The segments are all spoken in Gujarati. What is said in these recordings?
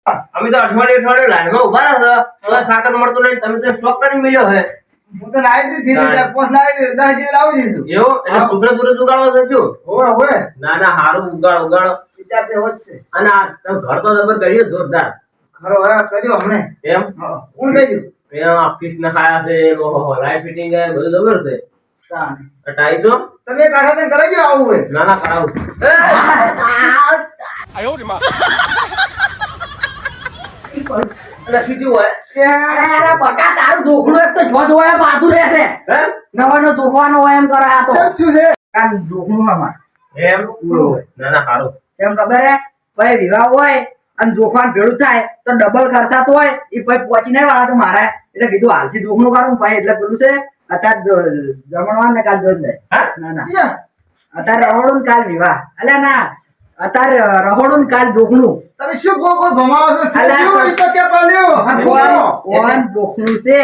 અમે તો અઠવાડિયે લાઈનમાં ઉભા રહ્યા છો હવે ખાતર મળતું નહીં તમે તો સ્ટોક કરીને મળ્યો હે હું તો લાવી દીધી ધીરે પોસ લાવી 10 જેવી લાવી દઈશું એવું એટલે સુગર ઉગાડો છો શું ઓય ઓય ના હારું ઉગાડો વિચાર તે હોત છે અને આ તમે ઘર તો જબર કર્યો જોરદાર ખરો હે કર્યો હમણે એમ કોણ કર્યું એમ ઓફિસ ના ખાયા છે ઓહો લાઈટ ફિટિંગ છે બધું જબર છે તાણે અટાઈ છો તમે કાઢા તે કરાઈ ગયો આવું હોય ના કરાવું એટલે સીધું હોય અરે બકા તારું જોખલું એક તો જો જોયા પાતું રહેશે હે નવાનો જોખવાનો હોય એમ કરે આ તો સબ શું છે કાન જોખલું અમાર એમ ના હારું એમ ખબર હે ભાઈ વિવાહ હોય અને જોખવાન ભેળું થાય તો ડબલ ખર્ચાત હોય એ ભાઈ પહોંચી નહીં વાળા તો મારે એટલે કીધું હાલથી જોખનું કાઢું ભાઈ એટલે પેલું છે અત્યારે જમણવાર ને કાલ જોઈ જાય ના અત્યારે રહોડું ને કાલ વિવાહ અલ્યા ના અત્યારે રહોડું ને કાલ જોખનું તમે શું ગોળ ભમાવો છો શું ઈ તો કે પાલ્યો ઓન જોખનું છે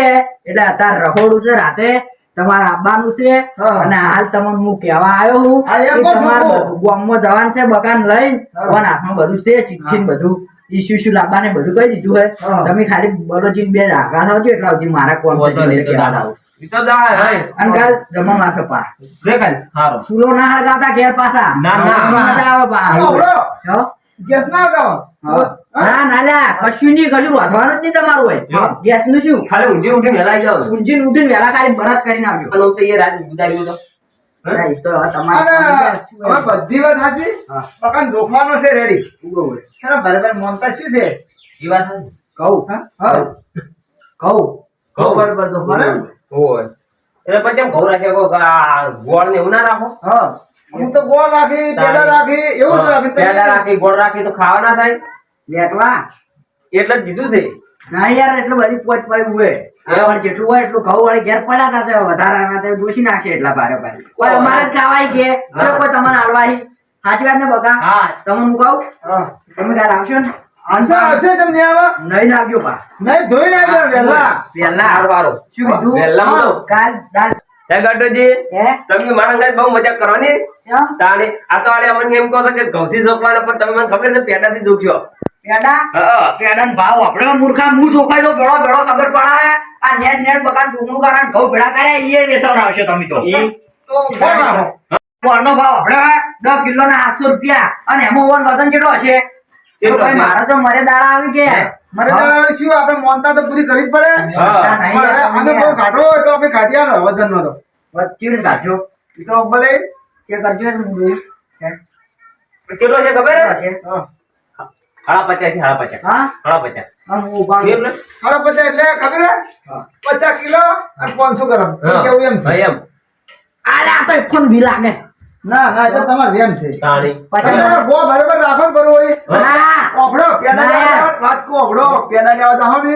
એટલે અત્યારે રહોડું છે રાતે તમારે આવવાનું છે અને હાલ તમને હું કહેવા આવ્યો હું તમારે ગામમાં જવાનું છે બકાન લઈને ઓન હાથમાં બધું છે ચિઠ્ઠી ને બધું ઈશ્યુ લાવવાને બધું કહી દીધું હે તમે ખાલી બરોજી બે આગા થાવજો એટલે હજી મારા કોમ અને કાલ જમવા છે પા સુલો ના હળગાવતા ઘેર પાછા મજા આવે પા ગેસ ના લગાવો ના ના લ્યા કશું નહીં કશું વધવાનું જ નહીં તમારું હોય ગેસ નું શું ખાલી ઊંધી વેલાઈ જાવ ઊંઘીને ઉઠીને વેલા ખાલી બરસ કરીને આવજો અને તો એ રાત ગુજાર્યું તો ના, ઈ તો અને તમારે હવે બધી વાત સાચી મકાન જોખવાનો છે રેડી સર બરાબર મોનતા શું છે એ વાત છે કહું હા કહું બરાબર તો બરાબર હોય એટલે પછી એમ ઘઉં રાખ્યો ગોળ ને એવું ના રાખો હા હું તો ગોળ રાખી પેડા રાખી એવું જ રાખી પેડા રાખી ગોળ રાખી તો ખાવા ના થાય લેટવા એટલે જ દીધું છે ના યાર એટલું બધી પોચ પડ્યું હોય હવે જેટલું હોય એટલું ઘઉં વાળી ઘેર પડ્યા હતા તે વધારાના તે દોષી નાખશે એટલા ભારે ભારે કોઈ અમારે જ ખાવાય કે કોઈ તમને હાલવાય સાચી વાત ને બકા હા તમને હું કહું હા તમે કાલ આવશો ને આવશે તમને આવા નહીં નાખજો પા નહીં ધોઈ નાખજો વેલા પહેલા વારો શું કીધું વહેલા કાલ દાળ હે ગાટોજી હે તમે મારા અંગાજ બહુ મજાક કરવાની ચમ તાણે આ તો આલે અમને એમ કહો છો કે ઘઉંથી જોખવાના પણ તમે મને ખબર છે પેટાથી જોખ્યો પેડા હા પેડાનો ભાવ આપણે મૂર્ખા મું જોખાઈ દો ભેળો ભેળો ખબર પડાવે આ નેટ બકાન જોગનું કારણ ઘઉં ભેળા કર્યા એ વેસવડ આવશે તમે તો તો કોણ રાખો ગોળનો ભાવ આપણે 10 કિલોના 800 રૂપિયા અને એમાં ઓવન વજન કેટલો હશે કેટલો ભાઈ છે? મારા તો મરે દાડા આવી ગયા મારે તો શું આપણે મોનતા તો પૂરી કરવી જ પડે હા. અને બહુ ઘાટો હોય તો આપણે કાઢી આલો વજન નો તો વચ્ચે કાઢજો ઈ તો ભલે ચેક કરજો ને હું કેટલો છે ખબર છે હા હાડા 50 હા હાડા 50 હા હું ઉભા એમ ને હાલો બધા એટલે ખબર હે હા. 50 કિલો અને 500 ગ્રામ હા. કેવું એમ છે ભાઈ એમ આલે આ તો ફોન બી લાગે ના ના એ તો તમારે વેમ છે તાણી પછી તમે બહુ બરાબર રાખો ને બરોબર હોય ના ઓફડો પેડા ના. લેવા વાત કો ઓફડો પેડા લેવા જાઓ ને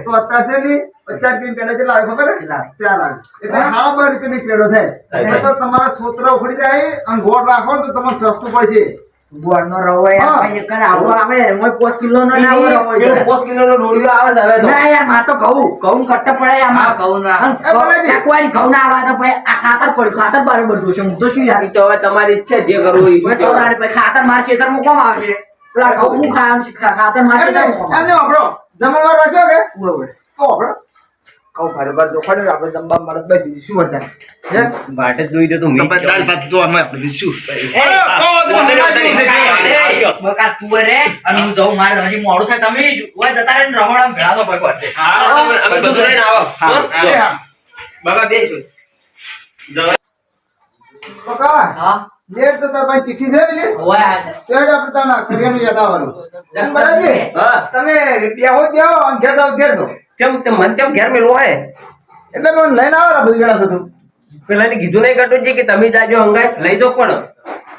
તો અત્યારે છે ને 50 રૂપિયા પેડા કેટલા આવે ખબર હે કેટલા? 4 આવે એટલે 12 રૂપિયાની પેડો થાય એટલે તો તમારા સોતરા ઉખડી જાય અને ગોળ રાખો ને તો તમને સસ્તું પડશે ગોળનો રવો યાર હા. ભાઈ એક જ આવો આવે મોય 5 કિલો નો ના આવો રવો પેલો જોઈએ. 5 કિલોનો ડોળિયો આવે છે હવે તો ના યાર માં તો ઘઉં કટ્ટ પડે આમાં હા, ઘઉં ના. એ બોલાજી. કોઈ ઘઉં ના આવે તો ભાઈ આ ખાતર પડ્યું ખાતર બરાબર જોશે હું તો શું યાર ઈ તો હવે તમારી ઈચ્છા જે કરવું એ હવે તો તારે ભાઈ ખાતર માર ખેતરમાં કોમ આવશે પેલા ઘઉં હું ખાવાનું છે ખાતર માર ખેતરમાં કોમ એમને ઓફડો જમણવાર રાખ્યો કે આવશે તો ઓફડો કહું બરાબર જો ખડે આપણે દંબા મળત ભાઈ બીજી શું વર્તા હે વાટે જોઈ દે તો મી દાલ ભાત તો અમે આપણે શું બકા તું રે અને હું જઉં મારે હજી મોડું થાય તમે ઓય જતા રે રહોડામાં ભેળાનો ભાઈ વચ્ચે અમે બધું લઈને આવો હા. બાબા બેસો બકા હા લેટ તો તાર ભાઈ ચિઠ્ઠી છે પેલી ઓય તેડ આપણે તાના કરિયાનું યાદ આવવાનું બરાબર હા તમે બેહો બેહો અને ઘેર દો ચમ તે મન ચમ ઘેર મેલો હે એટલે મને લઈને આવો બધું ગણા થતું પેલાની કીધું નહીં કટુજી કે તમે જાજો અંગાજ લઈ દો પણ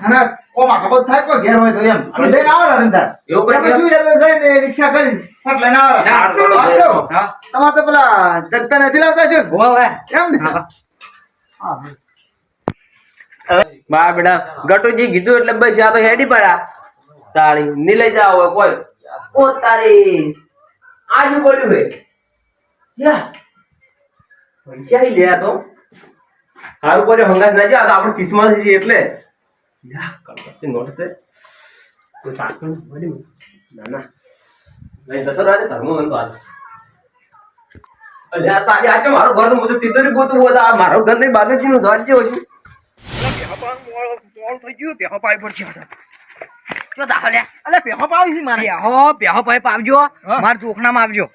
અને કોમાં ખબર થાય કોઈ ઘેર હોય તો એમ અમે જઈને આવો તમતાર એવું કઈ તમે શું યાદ જઈને રિક્ષા કરીને ફટ લઈને આવો ચાર કરોડ વાત છે. કહું. હા. તમારે તો પેલા જગતા નથી લાવતા છે ને? એમ ને બા બેટા ગટુજી કીધું એટલે બસ આ તો હેડી પડ્યા તાળી ની લઈ જાવ હોય કોઈ ઓ તારી આજુ પડ્યું હે યા પૈસા ઈ લે આ તો હારું પડ્યો હંગાત ના જા આપણે કિસ્મત છે એટલે યા કલકત્તી નોટ છે કોઈ સાચું પડ્યું ના ના નહીં જતો રહે ધર્મ બંધ હાલ. અલ્યા તારી આજે મારું ઘર તો બધું તિજોરી ગોતું હોય તો આ મારું ઘર નહીં બાદરજીનું ઘર જેવું છે. માર ચોખનામાં આવજો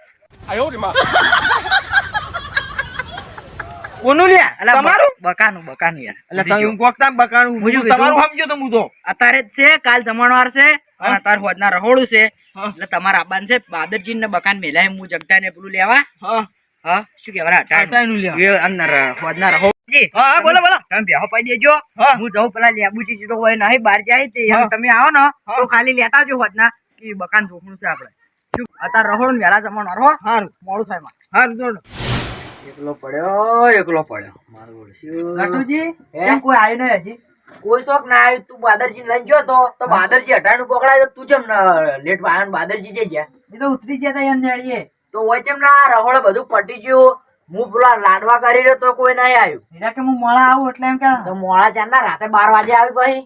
કોનું લ્યા અલા, તમારું બકાનું યાર એટલે તમે કોકતા બકાનું હું શું તમારું કીધું? સમજો તો હું તો અત્યારે જ છે કાલ જમણવાર છે અને અત્યારે હોદના રહોડું છે હા. એટલે તમારા આબાન છે બાદરજી ને બકાન મેલાય હું જગતા ને પેલું લેવા હા હા શું કહેવાય અટાણું લેવા. અંદર હોદના રહોડું હા હા, બોલો બોલો તમે બેહો પાઈ દેજો હા. હું જઉં પેલા લેબુજી તો હોય નહીં બહાર જાય તે હા. તમે આવો ને હા. તો ખાલી લેતા આવજો હોદના કે બકાન જોખનું છે આપણે શું અત્યારે રહોડું વેલા જમણવાર હો હારું મોડું થાય માં હારું જોડો એકલો પડ્યો મારું ગટુજી કેમ કોઈ આવ્યું નહીં હજી કોઈ શોખ ના આવ્યું તું બાદરજી લઈને ગયો તો બાદરજી અઢારનું પકડાય તો તું ચમ લેટ વાયન બાદરજી જઈ ગયા એ તો ઉતરી ગયા તા એમ જાણીએ તો હોય ચમ ના રહોડે બધું પટી ગયું હું પેલા લાડવા કરી રહ્યો તો કોઈ નહીં આવ્યું એના કે હું મોડા આવું એટલે એમ કે તો મોડા ચાર રાતે 12 વાગે આવી ભાઈ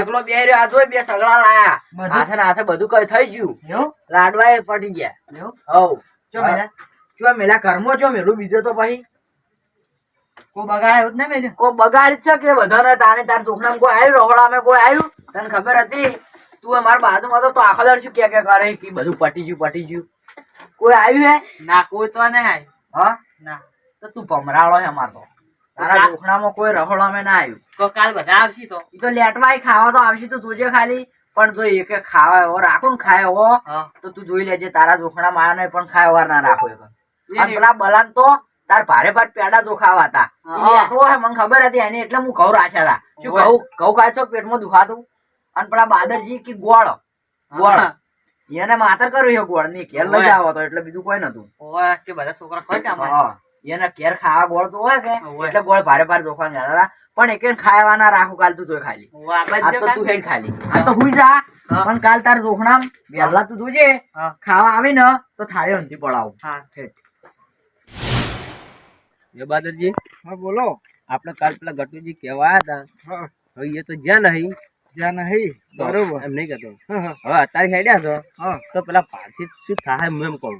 એકલો બે રહ્યો આ જોઈ બે સગડા લાયા હાથે ને હાથે બધું કઈ થઈ ગયું લાડવા એ પટી ગયા હવ ચો મેલા કર્મો છો મેલું બીજો તો પછી કોઈ બગાડ ને મેલ્યું કોઈ બગાડ છે કે બધાને તાને તાર ચોખનામાં કોઈ આવ્યું રહોડામાં કોઈ આવ્યું તને ખબર હતી તું અમારા બાજુમાં તો આખો દર શું કે કરે કે બધું પટી ગયું કોઈ આવ્યું હે ના કોઈ તો નહીં આવ્યું હા ના તો તું ભમરાળો હે અમાર તો તારા ચોખનામાં કોઈ રહોડામાં ના આવ્યું તો કાલ બધા આવશે તો ઈ તો લેટવાય ખાવા તો આવશે તો જોજે ખાલી પણ જો એક ખાવા એવો રાખો ને ખાય એવો તો તું જોઈ લેજે તારા ચોખનામાં આવ્યો નહીં પણ ખાય એવા ના રાખો અને પેલા બલાન તો તાર ભારે ભાર પેડા ચોખાવા હતા મને ખબર હતી એને એટલે હું ઘઉં રાખ્યા હતા શું ઘઉં ખાય છો પેટમાં દુખાતું અને પેલા બાદરજી કે ગોળ એને માતર કર્યું છે ગોળ ની ઘેર લઈ જાવ તો એટલે બીજું કોઈ નતું બધા છોકરા એને ઘેર ખાવા ગોળ તો હોય કે એટલે ગોળ ભારે ભારે ચોખા ગયા હતા પણ એક ખાવા ના રાખું કાલ તું જોઈ ખાલી આ તો તું હેડ ખાલી આ તો હુઈ જા પણ કાલ તાર ચોખના વહેલા તું જોજે ખાવા આવી ને તો થાળી હંધી પડાવું એ બાદરજી હા બોલો આપણે કાલ પેલા ગટુજી કહેવાયા હતા હા હવે એ તો જ્યાં નહીં જ્યાં નહીં બરોબર એમ નહીં કહેતો હા હા હવે અત્યારે હેડ્યા છો હા તો પેલા પાછી શું થાય હું એમ કહું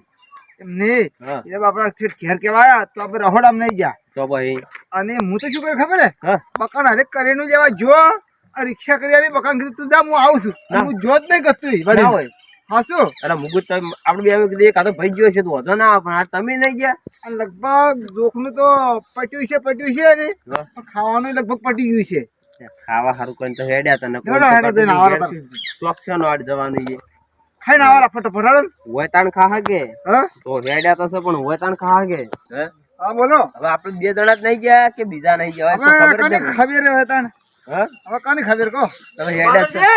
એમ નહીં હા એટલે આપડા ઘેર કેવાયા તો આપણે રહોડામાં નહીં ગયા તો ભાઈ અને હું તો શું કર્યું ખબર હે હા બકાન હરેક કરેનું જેવા જો આ રિક્ષા કરી આવી બકાન કીધું તું જા હું આવું છું ના. હું જો જ નહીં કરતું ના હોય હા શું અરે મુગુત તો આપણે બે કીધું એક આ તો ભાઈ ગયો છે તો વધો ના આવે પણ આ તમે નહીં ગયા અને લગભગ જોખનું તો પટ્યું છે ને હા. પણ ખાવાનું લગભગ પટી ગયું છે ખાવા સારું કરીને તો હેડ્યા તને હેડો, હેડો જઈને આવવાના તમે. ચોકસાનો આડ જવાનું છે ખાઈને આવારા ફટાફટ હાલો ને. હોય તાણ ખા કે હા તો હેડ્યા તો છે પણ હોય તાણ ખા કે હે હા બોલો હવે આપણે બે જણા જ નહીં ગયા કે બીજા નહીં ગયા હોય તો હવે ખબર જ કાની નથી. ખબર હે તાણ હા હવે કાની ખબર કહો તમે હેડ્યા જ છો.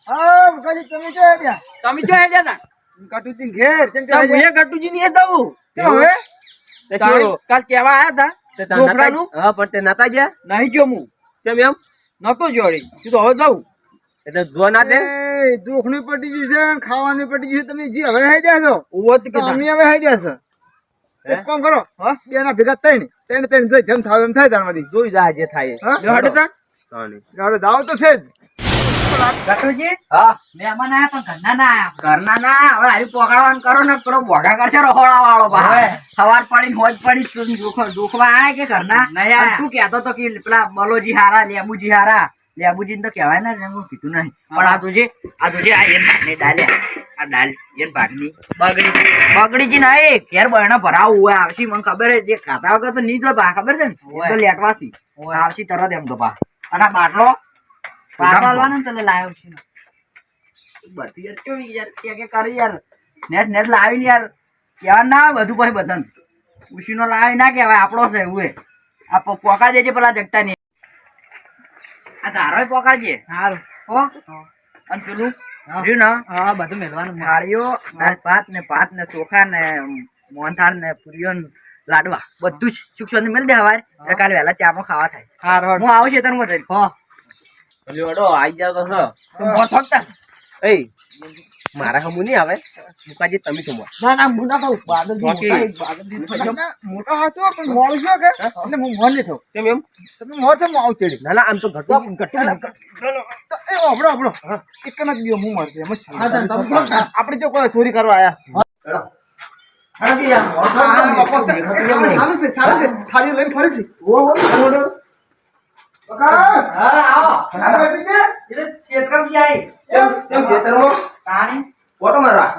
હા મુકાજી તમે જો આવ્યા તમે જો હેડ્યા તા કાટુજી ઘેર કેમ કે તો આવ્યા? હું ગટુજી ની દઉં કેમ હવે તે શું? કાલ કેવા આયા તા તે તાણ નતા- છોકરાનું? હા પણ તે નતા ગયા નહીં જો હું કેમ એમ નતો જોડી તું તો હવે જાઉં એટલે જો ના દે એ જોખનું પટી ગયું છે ને ખાવાનું પટી ગયું છે તમે જે હવે હાઈ ગયા છો ઉવત કે તો અમે હવે હાઈ ગયા છો એક કામ કરો હા બે ના ભેગા ત્રણ જોઈ જેમ થાવ એમ થાય તાર જોઈ જા જે થાય હા? લ્યો હેડો તાણ. તાણી. ગાડો દાવ તો છે જ ગટુજી હા મહેમાન આયા પણ ઘરના ના આયા ઘરના ના હવે આવી પોકાળવાનું કરો ને પેલો બોગા કરશે રહોડા વાળો ભાઈ સવાર પડી હોજ પડી જોખવા આયા કે ઘરના અને તું કહેતો તો કે પેલા બલોજી હારા લેબુજી હારા લેબુજી તો કહેવાય ને એમ કીધું નહીં પણ આ તુજે આ એમ ભાગની ડાલ્યા આ ડાલ એમ ભાગની બગડીજી નહીં ઘેર બરણા ભરાવું હોય આવશી મને ખબર છે જે ખાતા વગર તો નહીં જો ભા ખબર છે ને એ તો લેટવાસી આવશી તરત એમ તો ભા અને આ બાટલો પાડવાનો તને લાવ્યો છે બધી યાર કેવી યાર કે કરી યાર નેટ લાવીને યાર કેવા ના આવે બધું પછી બધાને ઉશીનો લાવી ના કહેવાય આપણો છે એવું આ પોકા દેજે પેલા જગતા ની આ ધારો પોકાજે સારું હો અને પેલું રહ્યું ને હા બધું મેળવાનું થાળીઓ દાળ ભાત ને ચોખા ને મોહનથાળ ને પૂરીઓ ને લાડવા બધું સુખ મેળ દે હવારે એટલે કાલે વહેલા ચામાં ખાવા થાય હું આવું છે તને બધા લ્યો હેડો આઈ જાવ તો છો થકતા એ મારા હમુ નહીં આવે મુકાજી તમે તો ના ના મુના કહું બાદલ બાકી- મોટા હાચો પણ મોડું છો કે એટલે હું મોર નહીં થયો કેમ એમ તમે મોર તો આવ ચડી ના ના આમ તો ઘટો તો એ આપણો આપણો એક જ દિયો હું મરશે એમ જ છે. આપણે જો કોઈ ચોરી કરવા આયા સારું છે થાળી લઈને ફરી છે કેમ ખેતરમાં ઓટો મારવા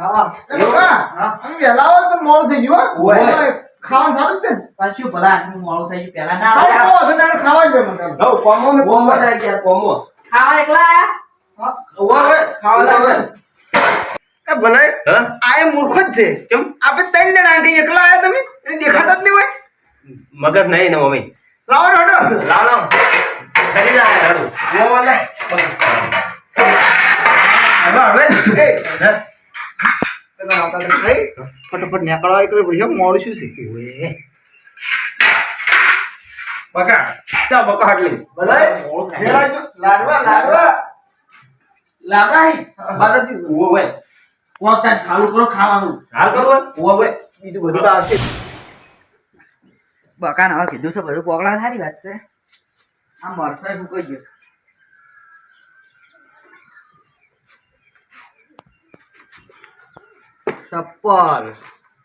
અમે વહેલા આવો તો મોડું થઈ ગયું હો. ઓય. ખાવાનું સારું જ છે ને પાછું ભલા આટલું મોડું થઈ ગયું પહેલા ના સારું આવ્યા. તો વધુ નાનું ખાવા જ જોઈએ મને. હવ કોમો મે કોમો ના ગયા કોમો ખાવા એકલા આયા? ઓવે ખાવા લાવે એ બનાય હા આ એ મૂર્ખ જ છે કેમ આપણે ત્રણ જણા આંટી એકલા આયા તમે એને દેખાતા જ નહીં હોય મગજ નહીં ને મમ્મી લાવો રડો લાવ લાવ ખરી જા હાડું ઓવા લે હવે એ તમે આવતા હતા નહીં? ફટાફટ નીકળવા એટલે ભૈયા મોડું શું છે ઓએ બકા જા બકા હાડલી ભલાઈ હેરાજો. લાડવા લાડવા લાગાઈ બાદાજી ઓવે કોતા ચાલુ કરો ખાવાનું હાલ કરો ઓવે બીજું બધું તો આવશે. બકાને હવે કીધું છે બધું પોગળા સારી વાત છે આ મરસાઈ ફૂકાઈ ગયો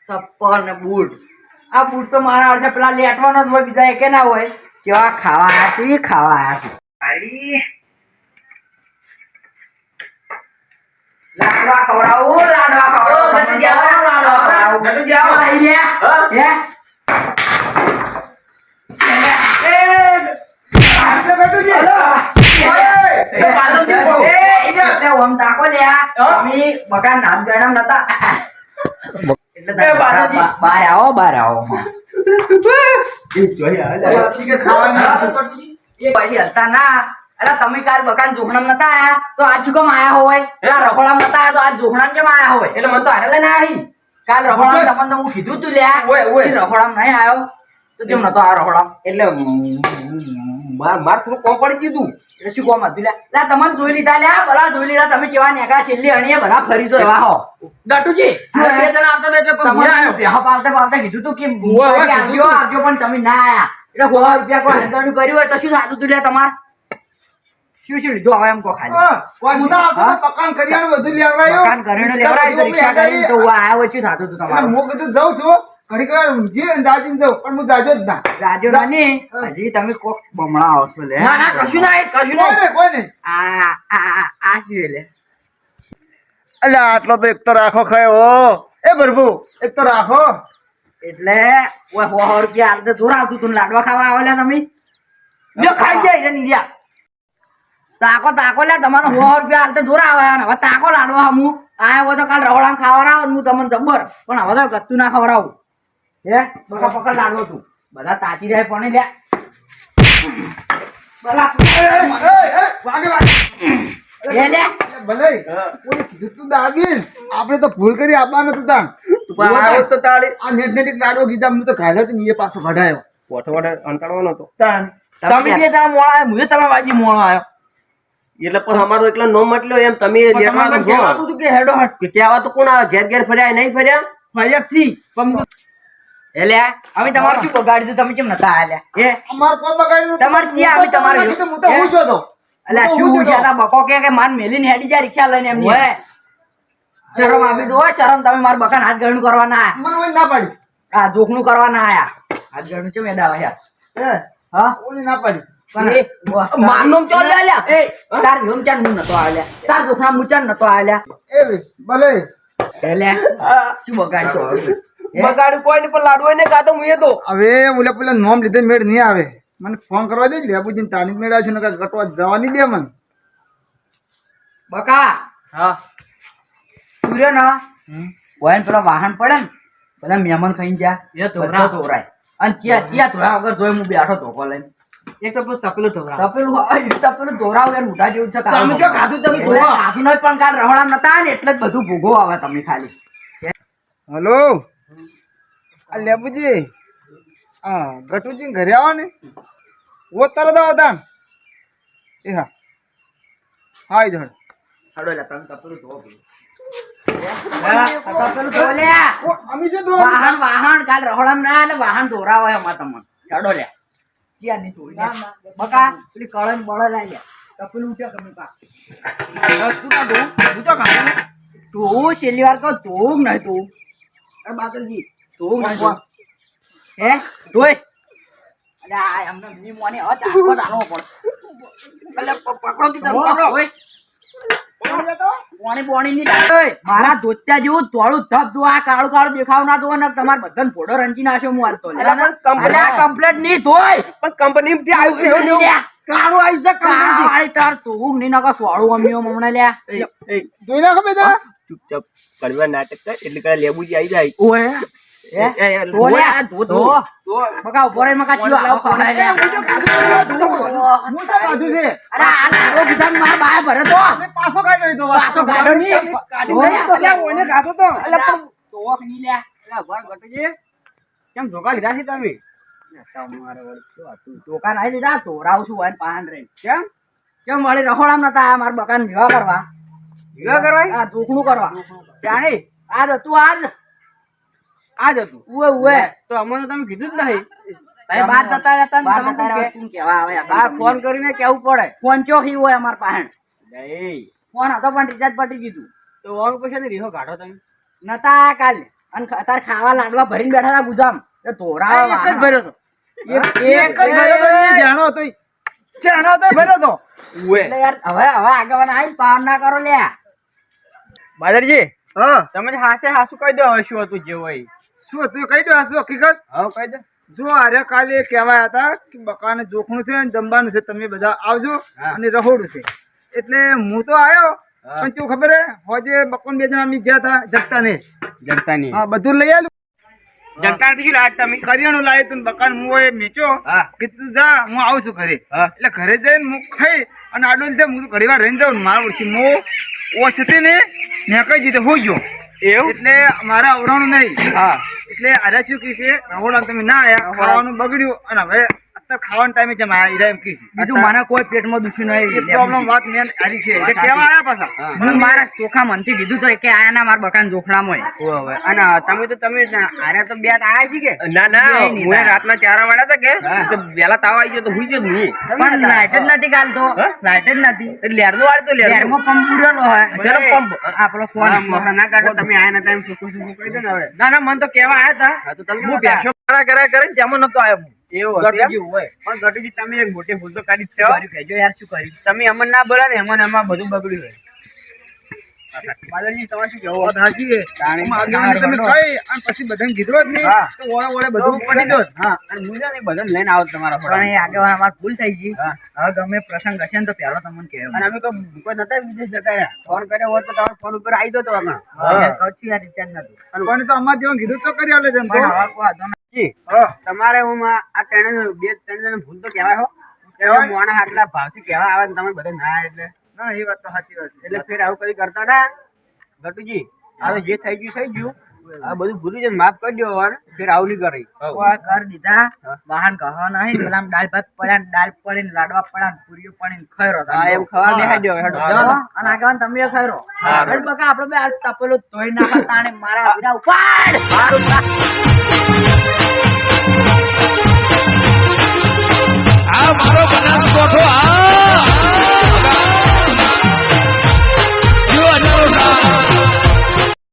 ચપ્પલ ને બૂટ આ બૂટ તો મારા અડધે પેલા લેટવાનો જ હોય બીજા એકે ના હોય કેવા ખાવા આયા છે ખાવા આયા છે આઈ. લાડવા ખવડાવું લાડવા ખવડાવું ગટુ જાઓ, લાડવા ખવડાવું ગટુ જાઓ. આઈ લે હા? હે આટલે બેઠું છે. એ બાદાજી બહુ. એટલે ઓમ તાકો લ્યા અમે બકા નામ જણામ નતા એટલે તમે બહાર આવો પછી કે ખાવાની એ પછી હતા ના એટલે તમે કાલ બકાન જોખણામ નતા આયા તો આજ કેમ આયા હોય પેલા રખોડામ નતા આયા તો આજ જોખણામ કેમ આયા હોય એટલે મને તો હારે લઈને આવી કાલ રખોડામ તમને તો હું કીધું તું લ્યા ઓય, ઓય. કે રખોડામ નહીં આવ્યો તો કેમ નતો આ રખોડામ એટલે માર થોડું કોમ પડી ગયું એટલે શું કોમ હતું લ્યા લા તમને જોઈ લીધા લ્યા ભલા જોઈ લીધા તમે ચેવા નેકા છેલ્લી અણીએ બધા ફરી જો એવા હો ગટુજી હા. બે જણા આવતા હતા એટલે પણ મેં તમારે આવ્યો. બેહો પાલતે પાલતે કીધું તું કે ઓય, ઓય, આવજો કીધું તું. આવજો પણ તમે ના આયા એટલે 100 રૂપિયા કોઈ હંગાણું કર્યું હોય તો શું થાતું તું લ્યા તમાર શું શું લીધું હવે એમ કહો ખાલી મોટા આવતા તો પકાન કરિયાણું બધું લેવડાયો. મકાન ઘરેણું લેવડાવ્યું તો રિક્ષા કરીને તો હું આયા હોય શું થાતું તું એટલે તમારું હું કીધું જાઉં છું ઘડીક વાર ઊંઘી દાદીને જાઉં પણ હું જાજો જ ના. રાજો નાની હજી તમે કોક બમણા આવો છો લે ના ના કશું નહીં કશું કોઈ નહીં નહીં, કોઈ નહીં. આ શું લે એટલે આટલો તો એક તો રાખો ખાયો એ પ્રભુ એક તો રાખો. એટલે ઓય 100 રૂપિયા આલતે જોર આવતું તું લાડવા ખાવા આવેલા તમે જો ખાઈ જાય છે નીરિયા તાકો લે તમારો 100 રૂપિયા આલતે જોર આવે ને હવે તાકો લાડવા હું આયા હોય તો કાલ રહોડામાં ખાવડાવો ને હું તમને જબર પણ હવે તો ગત્તું ના ખવડાવું હે બકા પકડ લાડવો તું બધા તાચી જાય પણ લે બલા વાગે વાગે. એ લે ભલે કોઈ કીધું તું દાબીન આપણે તો ભૂલ કરી આપવાનું હતું તાણ. પણ આવ્યો તો તાળી આ નેટ એક લાડવો કીધા હું તો ખાધો તો ને એ પાછો કઢાયો ફોટો વડે અંટાડવાનો હતો તાણ. તમે બે જણા મોળા આવ્યા હું તમારા બાજી મોળા આવ્યો એટલે પણ અમારો એકલા નો મતલ્યો એમ તમે લેટવાનું છો તું કે હેડો હટ કે કહેવા તો કોણ આવે ઘેર ઘેર ફર્યા નહીં ફર્યા ફરિયાદથી એટલે અમે તમારું શું બગાડ્યું તમે કેમ નતા આલ્યા એ અમાર કોઈ બગાડ્યું નથી. તમારે ક્યાં આવી તમારે? હું તો હું જોતો. અલ્યા હું શું જોતો. જ્યાદા બકો કે માન મેલીને હેડી જાય રિક્ષા લઈને એમની શરમ આપી દો શરમ તમે મારા બકાન હાથ ગળનું કરવા ના આયા મને ઓય ના પાડી. આ જોખનું કરવા ના આયા હાથ ગળનું ચમ એડા યાર હે, હા ઓલી ના પાડી. પણ મારનો ચોર લે લ્યા. એ તાર વ્યોમચાન હું નતો આલ્યા તાર જોખના મુચાન નતો આલ્યા એ વે, ભલે એટલે શું બગાડશો બગાડ્યું કોઈ નહીં પણ લાડવો ને કાતો હું એ તો હવે ઓલા પેલા નોમ લીધે મેળ નહીં આવે. મને ફોન કરવા દે લેબુજીને તાણી મેળ આવશે ને કાંઈ ગટવા જવા નહીં દે મને. બકા હા સૂર્ય ના હોય પેલા વાહન પડે ને પેલા મહેમાન ખાઈને જા એ બધા તોરાય અને ચિયા તોરા વગર જોઈ હું બેઠો ધોકો લઈને એક તો પેલું તપેલું ઢોકળા તપેલું દોરાવ યાર મોટા જેવું છે તમે જો ખાધું તમે એટલે ધોવા. ખાધું નહીં પણ કાલ રહોડામ નતા ને એટલે જ બધું ભોગવો આવે તમે ખાલી હલો આ લેબુજી હા ગટુજી ઘરે આવો ને ઓ તરત આવો તાણ. એ હા હા એ જ હળ. હડો લે તમે તપેલું ધોવો પેલું. તપેલું ધો લ્યા. ઓ, અમે શું ધોવાનું? વાહણ કાલ રહોડામાં ના એટલે વાહણ ધોરાવો એમાં તમને ચાડો લ્યા. ચિયા ની ધોઈ લ્યા. બકા પેલી કળન બળે લાઈ લ્યા. તપેલું ઉઠ્યો તમે પા. તું ના ધો. હું તો ખાને. તું છેલ્લી વાર કહું ધોવું નહીં તું. અરે બાદલજી ધોવું નહીં. હે ધોય. અરે આ એમને ની મોને હવે ચાકો ચાલવો પડશે. એટલે પકડો કી તને પકડો. ઓય પાણી ની ડાળ મારા ધોત્યા જેવું તોળું ધબ જો આ કાળું કાળું દેખાવ ના દો ને તમારે બધાને ફોટો રંચી નાખ્યો હું હાલતો કમ્પ્લેટ નહીં ધોય પણ કંપની થી આવ્યું છે એવું નહીં. કાળું આવી છે કાળું વાળી તાર તું નહીં નકા સોળું અમીઓ મમણા લ્યા ધોઈ નાખો બે જણા. ચૂપચાપ કરવા નાટક કર એટલે કરે લેબુજી આવી જાય. ઓય ધો લ્યા ધો મકા ઉપર મકા ચીવા આવો ખવડાય લ્યા હું તો કાઢું છે. અરે આ લાડો બીજા મારા બાય ભરે તો અમે પાછો કાઢી લઈ દો. પાછો ગાડો નહીં અલ્યા, ઓને કાઢો તો. એટલે પણ ધોક નહીં લ્યા એલા ભર ગટુજી કેમ ધોકા લીધા છે તમે? તમારે વળી શું હતું? દુકાન આવી લીધા ધોરાવ છું વાન પાન રે કેમ વળી રખોડામ નતા આયા મારા બકાન વિવાહ કરવા વિવાહ કરવા? આ દુખનું કરવા જાણે આજ હતું આજ આ જ હતું. ઉવે ઉવે તો અમને તમે કીધું જ નહીં. તમે બાદ જતા રહેતા ને તમે શું કહેવા આવે બાર ફોન કરીને કેવું પડે. ફોન ચોખી હોય અમાર પાસે નહીં ફોન હતો પણ રિચાર્જ પટી ગયું તો ઓન પછી ને રીહો કાઢો તમે. નતા કાલે અને અત્યારે ખાવા લાડવા ભરીને બેઠા હતા ગુજામ એ ધોરાવ એક જ ભર્યો તો. એક એક જ ભર્યો તો. એ જાણો હતો. જાણો હતો એ ભર્યો તો. ઉવે એટલે યાર હવે આગળ આવી પાર ના કરો લ્યા બાદરજી હા, તમે હાથે હાસુ કહી દો હવે શું હતું જે હોય. શું હતું એ કહી દો. આ શું હકીકત? હા કહી દો. જો આરે કાલે કહેવાયા હતા કે બકાને જોખનું છે ને જમવાનું છે, તમે બધા આવજો હા. અને રહોડું છે. એટલે હું તો આવ્યો પણ શું ખબર હે હોજે બકોન બે જણા અમે ગયા હતા જગતા ને. જનતા ની હા, બધું લઈ આવ્યું. જનતા નથી લાગ તમે. કરિયાણું લાવ્યું તું બકાન હું એ મેચ્યો હા. કીધું જા હું આવું છું ઘરે. હા. એટલે ઘરે જઈને હું ખાઈ અને આડો લીધે હું ઘડી વાર રહીને જાઉં મારા ઓછી હું ઓછતી ને મેં કઈ દીધે હોઈ ગયો એવું? એટલે મારે આવવાનું નહીં. હા એટલે આરે શું કહે છે રહોડા તમે ના આયા ખાવાનું બગડ્યું અને હવે અત્યારે ખાવાના ટાઈમે જેમ આયા ઈરા એમ કહે છે. બીજું મને કોઈ પેટમાં દુખ્યું એ નહીં પ્રોબ્લેમ વાત મેં હારી છે એટલે કહેવા આયા પાછા. હું મારા ચોખા મનથી કીધું તો કે આયા ના મારા બકાન જોખડામાં હવે અને તમે આરે તો બે આયા છે કે? ના નહીં, નહીં, હું ના. રાતના 4 વાળા હતા કે હા. તો વેલા તાવ આવી ગયો તો હુઈ ગયો જ નહીં. પણ લાઈટ જ નથી કાલ તો લાઈટ જ નથી એટલે લેરનો વાળ તો લેરનો. લેરમાં પંપ પૂરેલો હોય શેનો પંપ? આપણો ફોન ના કાઢો તમે આયા નતા એમ શું કહી દો ને હવે. ના મન તો કેવા આયા હતા. તો તમે હું બેઠો કરા કરે તેમાં નતો આવ્યો. એવું ગટુજી હોય પણ ગટુજી તમે એક મોટી ભૂલ તો કરી જ છે. કહેજો યાર શું કર્યું તમે અમન ના બોલા ને એમાં બધું બગડ્યું હોય. બાદલજી તમારે શું કહેવું? વાત સાચી છે. આમ આગળ તમે ખાઈ અને પછી બધાને કીધું જ નહીં હા. તો ઓળે ઓળે બધું પડી દો. હા અને હું છે ને બધાને લઈને આવો તમારા પણ ફોન. એ આગળ અમાર ભૂલ થઈ ગઈ હા. હવે ગમે પ્રસંગ હશે ને તો પહેલો તમને કહેવું અને અમે તો કોઈ નતા વિદેશ જતા રહ્યા. ફોન કર્યો હોત તો તમારો ફોન ઉપર આવી જતો હમણાં. કહું છું યાર રિચાર્જ નથી પણ તો અમારે જેવું કીધું તો કરી આલે છે એમ તો. પણ હવે કોઈ વાંધો નહીં. જી, તમારે હું આ બે ત્રણ જણ ભૂલ તો કહેવાય હો. કહેવાય? મોણા આટલા ભાવથી કહેવા આવે ને તમે બધા ના આવે એટલે ના એ વાત તો સાચી વાત છે. એટલે ફેર આવું કઈ કરતા ના ગટુજી. હવે જે થઈ ગયું આ બધું ભૂલી જાય માફ કરી દો હવે ફેર આવું નહીં કરી. કોઈ કર દીધા વાહન કહો નહીં પેલા આમ દાળ ભાત પડ્યા ને દાળ પડીને લાડવા પડ્યા ને પૂરીઓ પડીને ખરો હા એમ ખાવા દેખાઈ દો હેડો. અને આગળ તમે ખરો હા. બકા આપડે બે તપેલું ધોઈ નાખા તાણે મારા વિના ઉપાડ